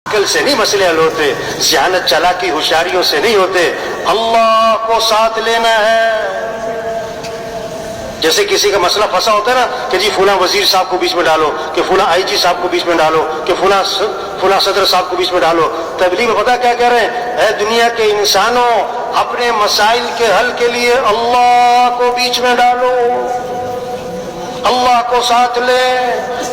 عقل سے نہیں مسئلے حل ہوتے، ذہانت چالاکی ہوشیاریوں سے نہیں ہوتے، اللہ کو ساتھ لینا ہے۔ جیسے کسی کا مسئلہ پھنسا ہوتا ہے نا کہ جی فلاں وزیر صاحب کو بیچ میں ڈالو، کہ فلاں آئی جی صاحب کو بیچ میں ڈالو، کہ فلاں صدر صاحب کو بیچ میں ڈالو۔ تبلیغ میں پتہ کیا کہہ رہے ہیں؟ اے دنیا کے انسانوں، اپنے مسائل کے حل کے لیے اللہ کو بیچ میں ڈالو، اللہ کو ساتھ لے۔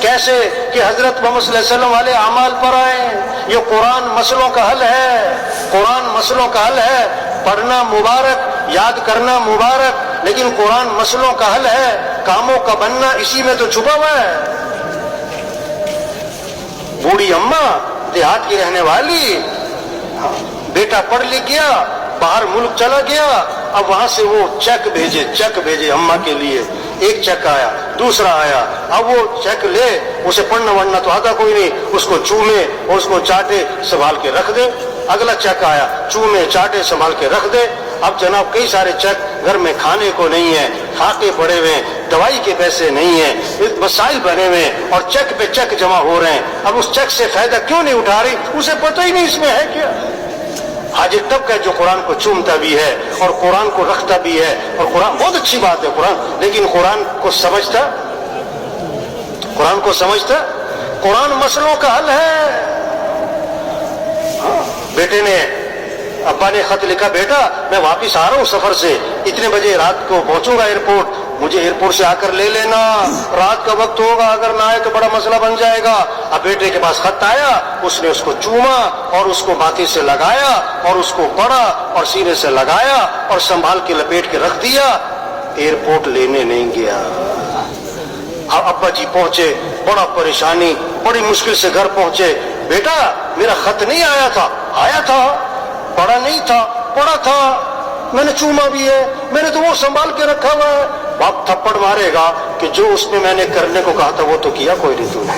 کیسے کہ حضرت محمد صلی اللہ علیہ وسلم والے اعمال پر آئیں۔ یہ قرآن مسئلوں کا حل ہے، قرآن مسئلوں کا حل ہے۔ پڑھنا مبارک، یاد کرنا مبارک، لیکن قرآن مسئلوں کا حل ہے۔ کاموں کا بننا اسی میں تو چھپا ہوا ہے۔ بوڑھی اماں دیہات کی رہنے والی، بیٹا پڑھ لکھ گیا، باہر ملک چلا گیا، اب وہاں سے وہ چیک بھیجے اماں کے لیے۔ ایک چیک آیا، دوسرا آیا، اب وہ چیک لے، اسے پڑھنا وڑھنا تو آتا کوئی نہیں، اس کو چومے اور اس کو چاٹے سنبھال کے رکھ دے۔ اگلا چیک آیا، چومے چاٹے سنبھال کے رکھ دے۔ اب جناب کئی سارے چیک گھر میں کھانے کو نہیں ہے، فاقے پڑے ہوئے ہیں، دوائی کے پیسے نہیں ہیں، مسائل بنے ہوئے ہیں اور چیک پہ چیک جمع ہو رہے ہیں۔ اب اس چیک سے فائدہ کیوں نہیں اٹھا رہی؟ اسے پتہ ہی نہیں اس میں ہے کیا۔ حاجی طبقہ جو قرآن کو چومتا بھی ہے اور قرآن کو رکھتا بھی ہے، اور قرآن بہت اچھی بات ہے قرآن، لیکن قرآن کو سمجھتا، قرآن مسئلوں کا حل ہے۔ بیٹے نے، ابا نے خط لکھا، بیٹا میں واپس آ رہا ہوں سفر سے، اتنے بجے رات کو پہنچوں گا ایئرپورٹ، مجھے ایئرپورٹ سے آ کر لے لینا، رات کا وقت ہوگا، اگر نہ آئے تو بڑا مسئلہ بن جائے گا۔ اب بیٹے کے پاس خط آیا، اس نے اس کو چوما اور اس کو ماتھے سے لگایا اور اس کو پڑھا اور سینے سے لگایا اور سنبھال کے لپیٹ کے رکھ دیا، ایئرپورٹ لینے نہیں گیا۔ اب ابا جی پہنچے، بڑا پریشانی، بڑی مشکل سے گھر پہنچے۔ بیٹا میرا خط نہیں آیا تھا؟ آیا تھا، پڑھا نہیں تھا؟ پڑھا تھا، میں نے چوما بھی ہے، میں نے تو وہ سنبھال کے رکھا ہوا ہے۔ باپ تھپڑ مارے گا کہ جو اس میں نے کرنے کو کہا تھا وہ تو کیا کوئی نہیں تو نے۔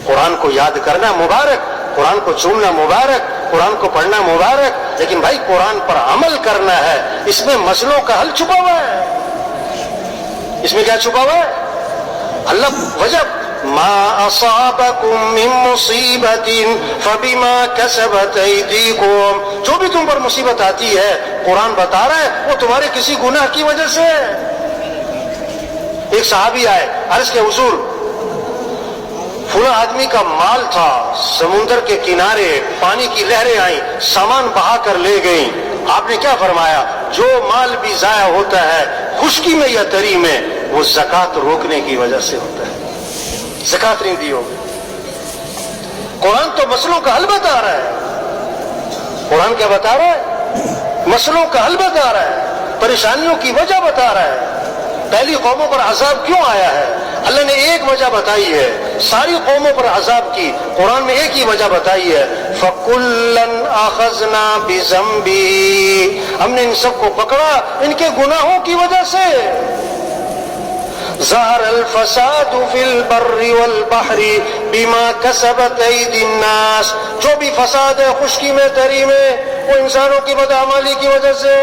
قرآن کو یاد کرنا مبارک، قرآن کو چومنا مبارک، قرآن کو پڑھنا مبارک، لیکن بھائی قرآن پر عمل کرنا ہے۔ اس میں مسئلوں کا حل چھپا ہوا ہے۔ اس میں کیا چھپا ہوا ہے؟ اللہ وجہ ما اصابکم من مصیبت فبما کسبت ایدیکم، جو بھی تم پر مصیبت آتی ہے قرآن بتا رہا ہے وہ تمہارے کسی گناہ کی وجہ سے ہے۔ ایک صحابی آئے، عرض کے حضور فلاں آدمی کا مال تھا، سمندر کے کنارے پانی کی لہریں آئیں، سامان بہا کر لے گئیں، آپ نے کیا فرمایا؟ جو مال بھی ضائع ہوتا ہے خشکی میں یا تری میں، وہ زکوٰۃ روکنے کی وجہ سے ہوتا ہے، زکوٰۃ نہیں دی ہوگی۔ قرآن تو مسئلوں کا حل بتا رہا ہے۔ قرآن کیا بتا رہا ہے؟ مسئلوں کا حل بتا رہا ہے، پریشانیوں کی وجہ بتا رہا ہے۔ پہلی قوموں پر عذاب کیوں آیا ہے؟ اللہ نے ایک وجہ بتائی ہے، ساری قوموں پر عذاب کی قرآن میں ایک ہی وجہ بتائی ہے، فَكُلًّا أَخَذْنَا بِذَنبِهِ، ہم نے ان سب کو پکڑا ان کے گناہوں کی وجہ سے۔ ظَهَرَ الْفَسَادُ فِي الْبَرِّ وَالْبَحْرِ بِمَا كَسَبَتْ أَيْدِي النَّاسِ، جو بھی فساد ہے خشکی میں تری میں وہ انسانوں کی بدعملی کی وجہ سے۔